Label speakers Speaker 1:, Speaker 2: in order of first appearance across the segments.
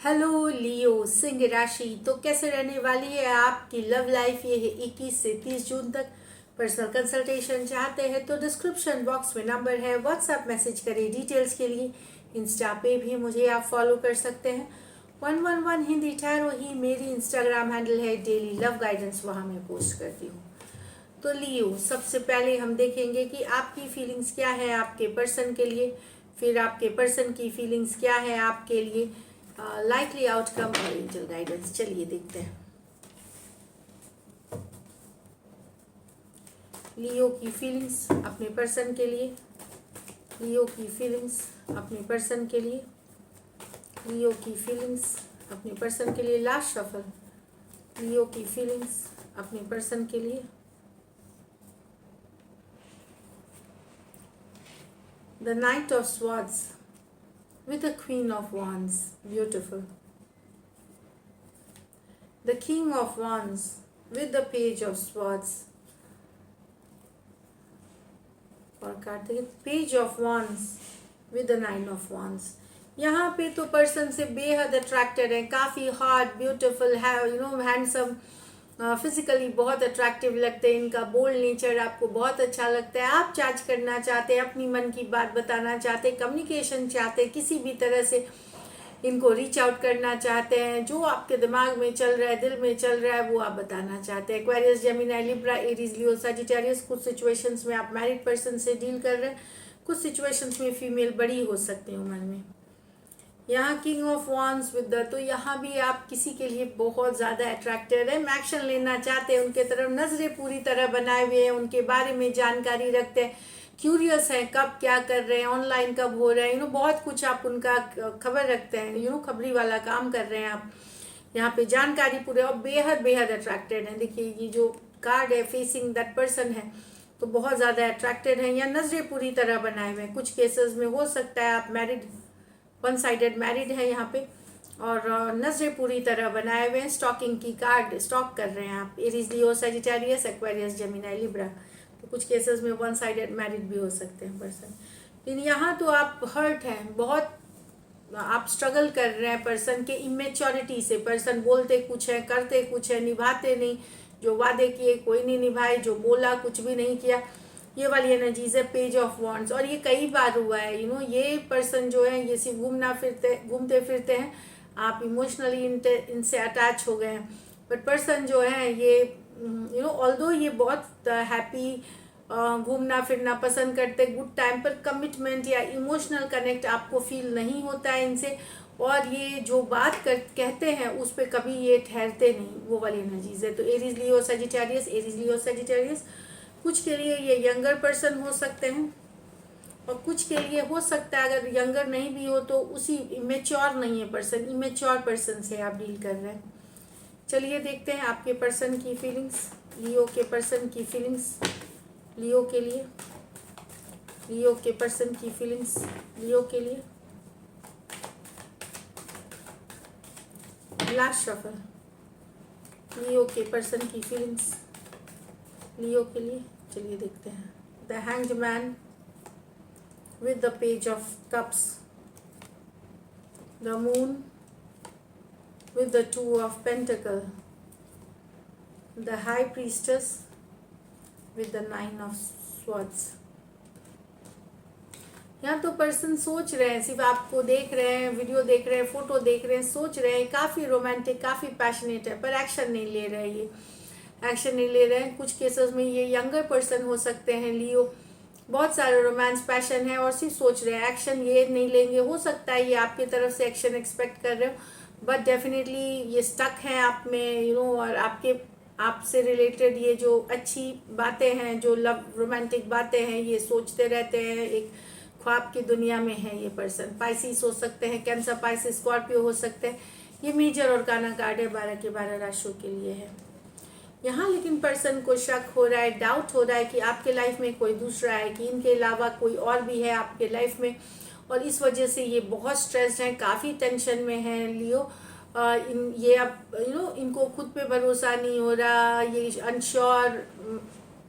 Speaker 1: Hello लियो सिंह राशि। तो कैसे रहने वाली है आपकी लव लाइफ? ये है 21 से 30 जून तक। पर्सनल कंसल्टेशन चाहते हैं तो डिस्क्रिप्शन बॉक्स में नंबर है, व्हाट्सएप मैसेज करें डिटेल्स के लिए। इंस्टा पे भी मुझे आप फॉलो कर सकते हैं। 111 हिंदी टैरो ही मेरी इंस्टाग्राम हैंडल है। डेली लव गाइडेंस वहाँ मैं पोस्ट करती हूँ। तो लियो, सबसे पहले हम देखेंगे कि आपकी फीलिंग्स क्या है आपके पर्सन के लिए, फिर आपके पर्सन की फीलिंग्स क्या है आपके लिए, लाइकली आउटकम और एंजल गाइडेंस। चलिए देखते हैं लियो की फीलिंग्स अपने पर्सन के लिए। लियो की फीलिंग्स अपने पर्सन के लिए। लियो की फीलिंग्स अपने पर्सन के लिए। Last shuffle. लियो की फीलिंग्स अपने पर्सन के लिए। The knight of swords with the Queen of Wands, beautiful. The King of Wands with the Page of Swords. और कार्ड देखिए, Page of Wands with the Nine of Wands. यहाँ पे तो person से बेहद अट्रैक्टेड है, काफ़ी हॉट, ब्यूटीफुल है, हैंडसम, फिजिकली बहुत अट्रैक्टिव लगते हैं। इनका बोल्ड नेचर आपको बहुत अच्छा लगता है। आप चार्ज करना चाहते हैं, अपनी मन की बात बताना चाहते हैं, कम्युनिकेशन चाहते हैं, किसी भी तरह से इनको रीच आउट करना चाहते हैं। जो आपके दिमाग में चल रहा है, दिल में चल रहा है, वो आप बताना चाहते हैं। एक्वेरियस, जेमिनी, लिब्रा, एरीज, लियो, सजिटेरियस। कुछ सिचुएशंस में आप मैरिड पर्सन से डील कर रहे हैं, कुछ सिचुएशंस में फीमेल बड़ी हो सकती है उम्र में। यहाँ king of wands with the, तो यहाँ भी आप किसी के लिए बहुत ज़्यादा अट्रैक्टेड है, एक्शन लेना चाहते हैं, उनके तरफ नज़रें पूरी तरह बनाए हुए हैं, उनके बारे में जानकारी रखते हैं, क्यूरियस हैं कब क्या कर रहे हैं, ऑनलाइन कब हो रहे हैं, बहुत कुछ आप उनका खबर रखते हैं, खबरी वाला काम कर रहे हैं आप। यहाँ पे जानकारी पूरे और बेहद बेहद अट्रैक्टेड हैं। देखिए ये जो कार्ड है फेसिंग दैट पर्सन है, तो बहुत ज़्यादा अट्रैक्टेड हैं या नज़रें पूरी तरह बनाए हुए हैं। कुछ केसेस में हो सकता है आप मैरिड, वन साइडेड मैरिड है यहाँ पे, और नजरें पूरी तरह बनाए हुए हैं। स्टॉकिंग की कार्ड स्टॉक कर रहे हैं आप। एरीज, लियो, सजिटेरियस, एक्वेरियस, जेमिनी, लिब्रा। तो कुछ केसेस में वन साइडेड मैरिड भी हो सकते हैं पर्सन। लेकिन यहाँ तो आप हर्ट हैं, बहुत आप स्ट्रगल कर रहे हैं पर्सन के इमेच्योरिटी से। पर्सन बोलते कुछ है, करते कुछ है, निभाते नहीं। जो वादे किए कोई नहीं निभाए, जो बोला कुछ भी नहीं किया। ये वाली एनर्जीज है पेज ऑफ वॉन्ड्स, और ये कई बार हुआ है। ये पर्सन जो है ये सिर्फ घूमते फिरते हैं, आप इमोशनली इनसे अटैच हो गए हैं। बट पर्सन जो है ये ऑल्दो ये बहुत हैप्पी, घूमना फिरना पसंद करते, गुड टाइम, पर कमिटमेंट या इमोशनल कनेक्ट आपको फील नहीं होता है इनसे। और ये जो बात कहते हैं उस पर कभी ये ठहरते नहीं, वो वाली एनर्जीज है। तो एरीज, लियो, सजिटेरियस, एरीज, लियो, सजिटेरियस। कुछ के लिए ये यंगर पर्सन हो सकते हैं, और कुछ के लिए हो सकता है अगर यंगर नहीं भी हो तो उसी इमेच्योर नहीं है पर्सन, इमेच्योर पर्सन से आप डील कर रहे हैं। चलिए देखते हैं आपके पर्सन की फीलिंग्स, लियो के पर्सन की फीलिंग्स लियो के लिए। लियो के पर्सन की फीलिंग्स लियो के लिए। Last shuffle. लियो के पर्सन की फीलिंग्स लियो के लिए। चलिए देखते हैं। The hanged man with the page of cups, the moon with the two of pentacle, the high priestess with the nine of swords। यहाँ तो पर्सन सोच रहे हैं, सिर्फ आपको देख रहे हैं, वीडियो देख रहे हैं, फोटो देख रहे हैं, सोच रहे हैं, काफ़ी रोमांटिक, काफ़ी पैशनेट है, पर एक्शन नहीं ले रहे। ये एक्शन नहीं ले रहे हैं। कुछ केसेस में ये यंगर पर्सन हो सकते हैं लियो, बहुत सारे रोमांस पैशन है और सिर्फ सोच रहे हैं, एक्शन ये नहीं लेंगे। हो सकता है ये आपकी तरफ से एक्शन एक्सपेक्ट कर रहे हो, बट डेफिनेटली ये स्टक हैं आप में, और आपसे रिलेटेड ये जो अच्छी बातें हैं, जो लव रोमांटिक बातें हैं, ये सोचते रहते हैं। एक ख्वाब की दुनिया में है ये पर्सन। पाइसिस हो सकते हैं, कैंसर, पाइसिस, स्कॉर्पियो हो सकते हैं। ये मेजर और काना कार्ड है, 12 के 12 राशियों के लिए है यहाँ। लेकिन पर्सन को शक हो रहा है, डाउट हो रहा है कि आपके लाइफ में कोई दूसरा है, कि इनके अलावा कोई और भी है आपके लाइफ में, और इस वजह से ये बहुत स्ट्रेस्ड हैं, काफ़ी टेंशन में हैं लियो। ये अब इनको खुद पे भरोसा नहीं हो रहा, ये अनश्योर,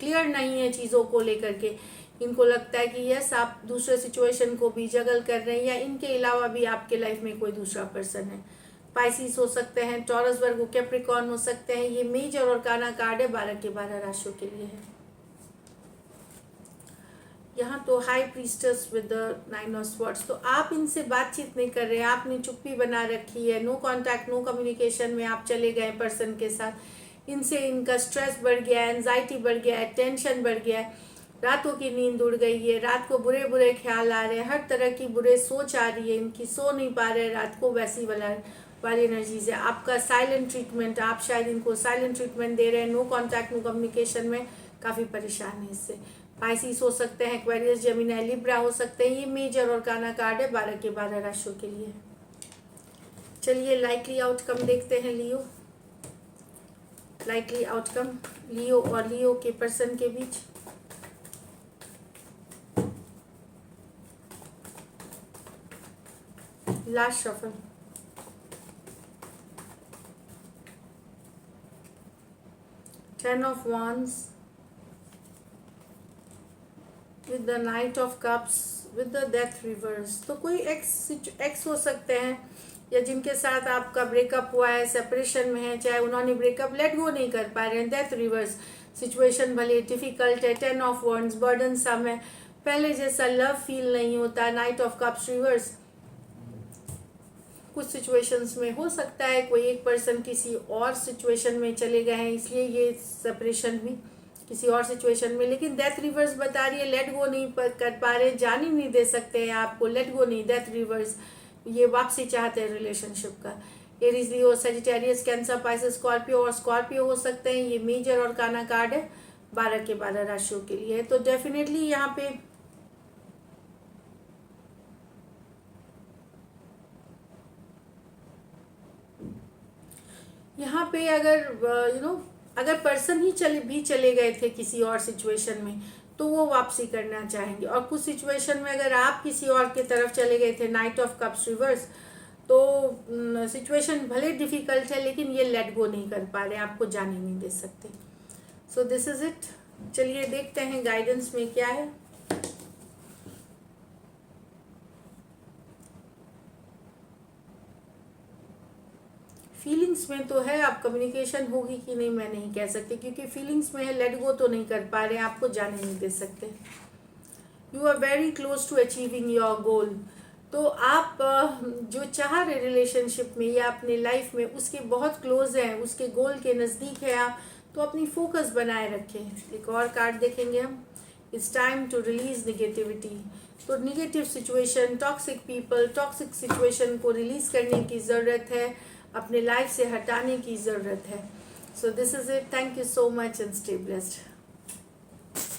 Speaker 1: क्लियर नहीं है चीज़ों को लेकर के। इनको लगता है कि यस आप दूसरे सिचुएशन को भी जगल कर रहे हैं, या इनके अलावा भी आपके लाइफ में कोई दूसरा पर्सन है। पाइसिस हो सकते हैं, टॉरस, वर्गो, कैप्रिकॉर्न हो सकते हैं। ये मेजर और काना कार्ड है 12 के 12 राशियों के लिए है। यहाँ तो high प्रीस्टस with the 9 of swords, तो आप इनसे बातचीत नहीं कर रहे हैं, आपने चुप्पी बना रखी है, नो कांटेक्ट, नो कम्युनिकेशन में आप चले गए पर्सन के साथ। इनसे इनका स्ट्रेस बढ़ गया है, एंजाइटी बढ़ गया है, टेंशन बढ़ गया है, रातों की नींद उड़ गई है, रात को बुरे बुरे ख्याल आ रहे हैं, हर तरह की बुरे सोच आ रही है इनकी, सो नहीं पा रहे रात को, वैसी वाली एनर्जीज है। आपका साइलेंट ट्रीटमेंट, आप शायद इनको साइलेंट ट्रीटमेंट दे रहे हैं, नो कांटेक्ट, नो कम्युनिकेशन में काफ़ी परेशान है इससे। पाइसिस हो सकते हैं, एक्वेरियस, जेमिनी, लिब्रा हो सकते हैं। ये मेजर और काना कार्ड है 12 के 12 राशियों के लिए। चलिए लाइकली आउटकम देखते हैं लियो। लाइकली आउटकम लियो और लियो के पर्सन के बीच। Last shuffle. Ten of wands with the knight of cups with the death reverse. तो कोई एक्स हो सकते हैं, या जिनके साथ आपका ब्रेकअप हुआ है, सेपरेशन में है, चाहे उन्होंने ब्रेकअप लेट गो नहीं कर पा रहे हैं, डेथ रिवर्स। सिचुएशन भले डिफिकल्ट है, 10 ऑफ वांड्स बर्डन सम है, पहले जैसा लव फील नहीं होता, नाइट ऑफ कप्स रिवर्स। कुछ सिचुएशंस में हो सकता है कोई एक पर्सन किसी और सिचुएशन में चले गए हैं, इसलिए ये सेपरेशन हुई किसी और सिचुएशन में। लेकिन डेथ रिवर्स बता रही है लेट गो नहीं कर पा रहे, जान ही नहीं दे सकते हैं आपको, लेट गो नहीं, डेथ रिवर्स। ये वापसी चाहते हैं रिलेशनशिप का। एरीज, लियो, सजिटेरियस, कैंसर, पाइसेस, स्कॉर्पियो और स्कॉर्पियो हो सकते हैं। ये मेजर और काना कार्ड है 12 के 12 राशियों के लिए। तो डेफिनेटली यहाँ पे अगर अगर पर्सन ही चले गए थे किसी और सिचुएशन में, तो वो वापसी करना चाहेंगे। और कुछ सिचुएशन में अगर आप किसी और की तरफ चले गए थे, नाइट ऑफ कप्स रिवर्स, तो सिचुएशन भले डिफिकल्ट है, लेकिन ये लेट गो नहीं कर पा रहे, आपको जाने नहीं दे सकते। So this is it. चलिए देखते हैं गाइडेंस में क्या है। फीलिंग्स में तो है, आप कम्युनिकेशन होगी कि नहीं मैं नहीं कह सकती, क्योंकि फीलिंग्स में है, लेट गो तो नहीं कर पा रहे, आपको जाने नहीं दे सकते। You are very close to achieving your goal. तो आप जो चाह रहे रिलेशनशिप में या अपने लाइफ में, उसके बहुत क्लोज हैं, उसके गोल के नज़दीक है आप, तो अपनी फोकस बनाए रखें। एक और कार्ड देखेंगे हम। It's time to release negativity. तो negative situation, toxic people, toxic situation को रिलीज करने की ज़रूरत है, अपने लाइफ से हटाने की ज़रूरत है। So this is it. Thank you so much and stay blessed.